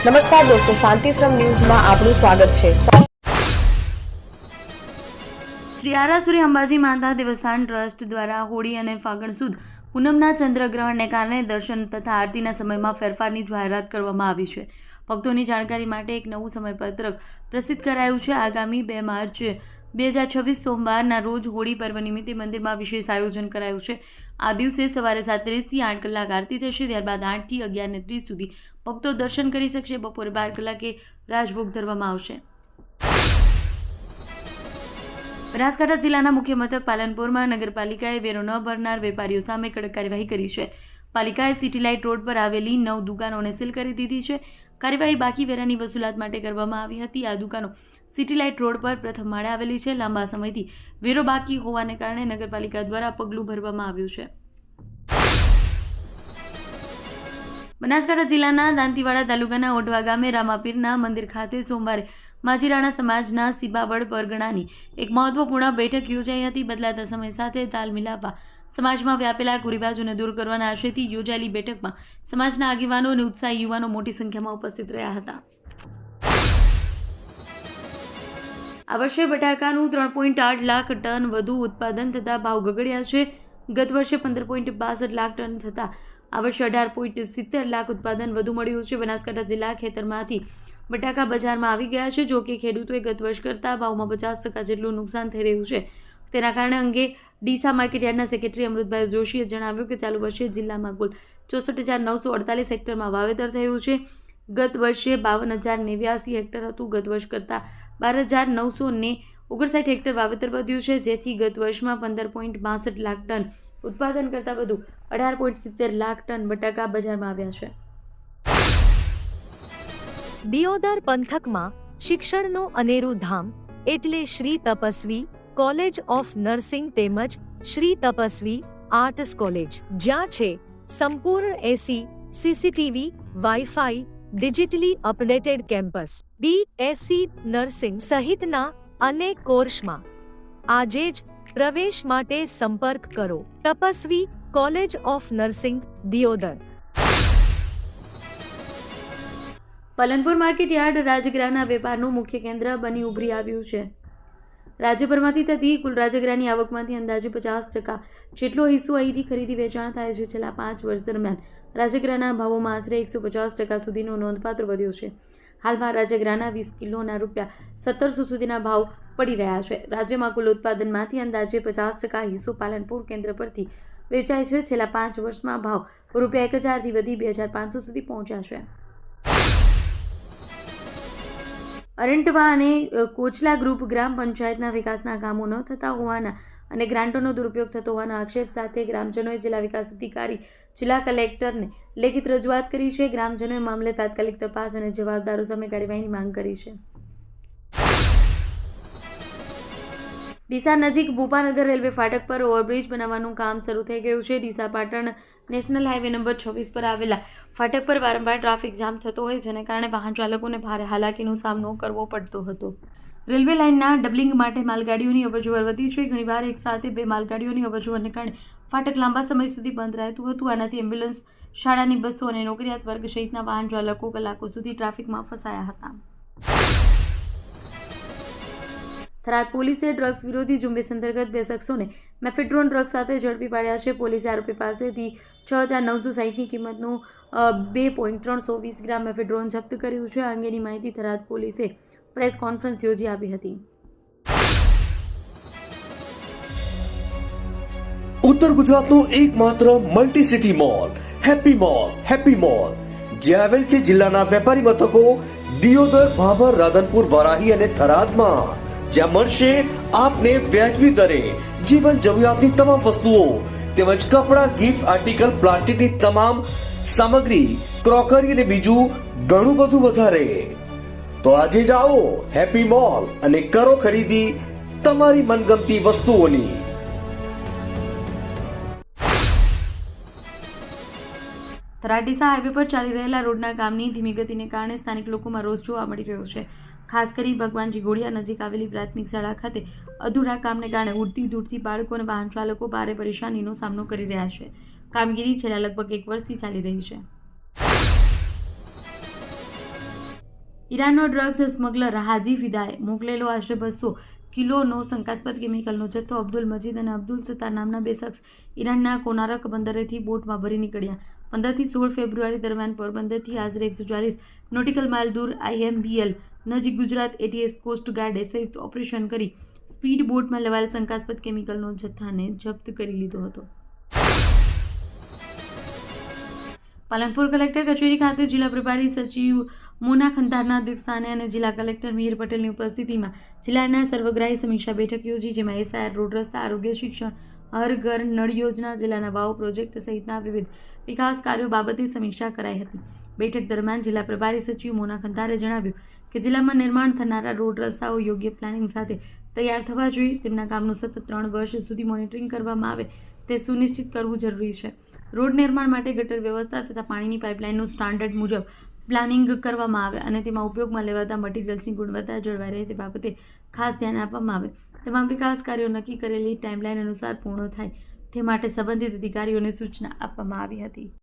નમસ્કાર દોસ્તો, શાંતિશ્રમ ન્યૂઝમાં આપનું સ્વાગત છે। શ્રી આરાસુરી અંબાજી માતા દેવસ્થાન ટ્રસ્ટ દ્વારા હોળી અને ફાગણ સુદ પૂનમના ચંદ્રગ્રહણને કારણે દર્શન તથા આરતીના સમયમાં ફેરફારની જાહેરાત કરવામાં આવી છે। ભક્તોની જાણકારી માટે એક નવું સમયપત્રક પ્રસિદ્ધ કરાયું છે। આગામી 2 માર્ચ 2026 સોમવારના રોજ હોળી પર્વ નિમિત્તે મંદિરમાં વિશેષ આયોજન કરાયું છે। આ દિવસે સવારે 7:30 થી 8 કલાક આરતી થશે, ત્યારબાદ 8 થી 11:30 સુધી ભક્તો દર્શન કરી શકશે। બપોરે 12 કલાકે રાજભોગ ધરવામાં આવશે। બનાસકાંઠા જિલ્લાના મુખ્ય મથક પાલનપુરમાં નગરપાલિકાએ વેરો ન ભરનાર વેપારીઓ સામે કડક કાર્યવાહી કરી છે। પાલિકાએ સિટી લાઇટ રોડ પર આવેલી 9 દુકાનોને સીલ કરી દીધી છે। કાર્યવાહી બાકી વેરાની વસૂલાત માટે કરવામાં આવી હતી। આ દુકાનો સિટી લાઇટ રોડ પર પ્રથમ માળે આવેલી છે। લાંબા સમયથી વેરો બાકી હોવાને કારણે નગરપાલિકા દ્વારા પગલું ભરવામાં આવ્યું છે। બનાસકાંઠા જિલ્લાના દાંતીવાડા તાલુકાના ઓઢવા ગામે રામાપીરના મંદિર ખાતે સોમવારે માજીરાણા સમાજના સીબાવડ પરગણાની એક મહત્વપૂર્ણ બેઠક યોજાઈ હતી। બદલાતા સમય સાથે તાલ મિલાવવા સમાજમાં વ્યાપેલા કુરિવાજોને દૂર કરવાના આશયથી યોજાયેલી બેઠકમાં સમાજના આગેવાનો અને ઉત્સાહી યુવાનો મોટી સંખ્યામાં ઉપસ્થિત રહ્યા હતા। આ વર્ષે બટાકાનું 3.8 લાખ ટન વધુ ઉત્પાદન થતા ભાવ ગગડ્યા છે। ગત વર્ષે 15.62 લાખ ટન થતા આ વર્ષે 18.70 લાખ ઉત્પાદન વધુ મળ્યું છે। બનાસકાંઠા જિલ્લા ખેતરમાંથી બટાકા બજારમાં આવી ગયા છે। જો કે ખેડૂતોએ ગત વર્ષ કરતાં ભાવમાં 50% જેટલું નુકસાન થઈ રહ્યું છે। તેના કારણે અંગે ડીસા માર્કેટયાર્ડના સેક્રેટરી અમૃતભાઈ જોશીએ જણાવ્યું કે ચાલુ વર્ષે જિલ્લામાં કુલ 64,948 હેક્ટરમાં વાવેતર થયું છે। ગત વર્ષે 52,089 હેક્ટર હતું। ગત વર્ષ કરતાં 12,959 હેક્ટર વાવેતર વધ્યું છે, જેથી ગત વર્ષમાં 15.62 લાખ ટન ઉત્પાદન કરતાં વધુ 18.70 લાખ ટન બટાકા બજારમાં આવ્યા છે। દિયોદર પંથકમાં શિક્ષણનું અનેરું ધામ એટલે Shri Tapasvi college of nursing તેમજ શ્રી તપસ્વી આર્ટ્સ કોલેજ, જ્યાં છે સંપૂર્ણ AC, CCTV, WiFi, digitally updated campus, BSc nursing સહિતના અનેક કોર્સમાં આજે જ પ્રવેશ માટે સંપર્ક કરો। Tapasvi college of nursing, Deodar. Palanpur market yard રાજગરાના વેપારનું મુખ્ય કેન્દ્ર બની ઉભરી આવ્યું છે। રાજ્યભરમાંથી થતી કુલ રાજગરાની આવકમાંથી અંદાજે 50% જેટલો હિસ્સો અહીંથી ખરીદી વેચાણ થાય છે। છેલ્લા 5 વર્ષ દરમિયાન રાજગરાના ભાવોમાં આશરે 150% સુધીનો નોંધપાત્ર વધ્યો છે। હાલમાં રાજગરાના 20 કિલોના ₹1700 સુધીના ભાવ પડી રહ્યા છે। રાજ્યમાં કુલ ઉત્પાદનમાંથી અંદાજે 50% હિસ્સો પાલનપુર કેન્દ્ર પરથી વેચાય છે। છેલ્લા 5 વર્ષમાં ભાવ ₹1000 થી વધી 2500 સુધી પહોંચ્યા છે। અરંટવા અને કોચલા ગ્રુપ ગ્રામ પંચાયતના વિકાસના કામો ન થતા હોવાના અને ગ્રાન્ટોનો દુરુપયોગ થતો હોવાના આક્ષેપ સાથે ગ્રામજનોએ જિલ્લા વિકાસ અધિકારી, જિલ્લા કલેક્ટરને લેખિત રજૂઆત કરી છે। ગ્રામજનોએ મામલે તાત્કાલિક તપાસ અને જવાબદારો સામે કાર્યવાહીની માંગ કરી છે। ડીસા નજીક ભૂપાનગર રેલવે ફાટક પર ઓવરબ્રિજ બનાવવાનું કામ શરૂ થઈ ગયું છે। Deesa Patan national highway number 26 પર આવેલા ફાટક પર વારંવાર ટ્રાફિક જામ થતો હોય, જેને કારણે વાહન ચાલકોને ભારે હાલાકીનો સામનો કરવો પડતો હતો। રેલવે લાઇનના ડબલિંગ માટે માલગાડીઓની અવરજવર વધી છે। ઘણીવાર એક સાથે 2 માલગાડીઓની અવરજવરને કારણે ફાટક લાંબા સમય સુધી બંધ રહેતું હતું। આનાથી એમ્બ્યુલન્સ, શાળાની બસો અને નોકરિયાત વર્ગ સહિતના વાહન ચાલકો કલાકો સુધી ટ્રાફિકમાં ફસાયા હતા। થરાદ પોલીસે ડ્રગ્સ વિરોધી ઝુંબેશ અંતર્ગત 2 શખ્સોને મેફેડ્રોન ડ્રગ્સ સાથે ઝડપી પાડ્યા છે। પોલીસે આરોપી પાસેથી 6,960ની કિંમતનું 2.320 ગ્રામ મેફેડ્રોન જપ્ત કર્યું છે। આ અંગેની માહિતી થરાદ પોલીસે પ્રેસ કોન્ફરન્સ યોજી આપી હતી। ઉત્તર ગુજરાતનો એકમાત્ર multi city mall happy mall જે આવેલ છે જિલ્લાના વેપારી મથકો દિયોદર, ભાભર, રાધનપુર, વારાહી અને થરાદમાં, જ્યાં મળશે આપને વ્યાજબી દરે જીવન જરૂરિયાતની તમામ વસ્તુઓ તેમજ કપડાં, ગિફ્ટ આર્ટિકલ, પ્લાસ્ટિકની તમામ સામગ્રી, ક્રોકરી અને બીજું ઘણું બધું વધારે। તો આજે જ આવો હેપી મોલ અને કરો ખરીદી તમારી મનગમતી વસ્તુઓની। થરાદ ડીસા હાઈવે પર ચાલી રહેલા રોડના કામની ધીમી ગતિને કારણે સ્થાનિક લોકોમાં રોષ જોવા મળી રહ્યો છે। ખાસ કરી ભગવાનજી ગોળિયા નજીક આવેલી પ્રાથમિક શાળા ખાતે અધૂરા કામને કારણે ઉડતી દૂરથી બાળકો અને વાહન ચાલકો ભારે પરેશાનીનો સામનો કરી રહ્યા છે। કામગીરી છેલ્લા લગભગ 1 વર્ષથી ચાલી રહી છે। ઈરાનનો ડ્રગ્સ સ્મગલર હાજી ફિદાએ મોકલેલો આશરે 200 કિલોનો શંકાસ્પદ કેમિકલનો જથ્થો અબ્દુલ મજીદ અને અબ્દુલ સત્તાર નામના બે શખ્સ ઈરાનના કોનારક બંદરેથી બોટમાં ભરી નીકળ્યા. 15 થી 16 ફેબ્રુઆરી દરમિયાન પોરબંદરથી આશરે 140 નોટિકલ માઇલ દૂર IMBL નજીક ગુજરાત ATS કોસ્ટગાર્ડે સંયુક્ત ઓપરેશન કરી સ્પીડ બોટમાં લેવાયેલ શંકાસ્પદ કેમિકલનો જથ્થાને જપ્ત કરી લીધો હતો. પાલનપુર કલેક્ટર કચેરી ખાતે જિલ્લા પ્રભારી સચિવ મોના ખંધારના અધ્યક્ષસ્થાને અને જિલ્લા કલેક્ટર મિહિર પટેલની ઉપસ્થિતિમાં જિલ્લાના સર્વગ્રાહી સમીક્ષા બેઠક યોજી, જેમાં SIR, રોડ રસ્તા, આરોગ્ય, શિક્ષણ, હર ઘર નળ યોજના, જિલ્લાના વાવ પ્રોજેક્ટ સહિતના વિવિધ વિકાસ કાર્યો બાબતે સમીક્ષા કરાઈ હતી. બેઠક દરમિયાન જિલ્લા પ્રભારી સચિવ મોના ખંધારે જણાવ્યું કે જિલ્લામાં નિર્માણ થનારા રોડ રસ્તાઓ યોગ્ય પ્લાનિંગ સાથે તૈયાર થવા જોઈએ. તેમના કામનું સતત 3 વર્ષ સુધી મોનિટરિંગ કરવામાં આવે તે સુનિશ્ચિત કરવું જરૂરી છે. રોડ નિર્માણ માટે ગટર વ્યવસ્થા તથા પાણીની પાઇપલાઇનનું સ્ટાન્ડર્ડ મુજબ પ્લાનિંગ કરવામાં આવે અને તેમાં ઉપયોગમાં લેવાતા મટીરિયલ્સની ગુણવત્તા જળવાઈ રહે તે બાબતે ખાસ ધ્યાન આપવામાં આવે. તમામ વિકાસ કાર્યો નક્કી કરેલી ટાઈમલાઈન અનુસાર પૂર્ણ થાય તે માટે સંબંધિત અધિકારીઓને સૂચના આપવામાં આવી હતી.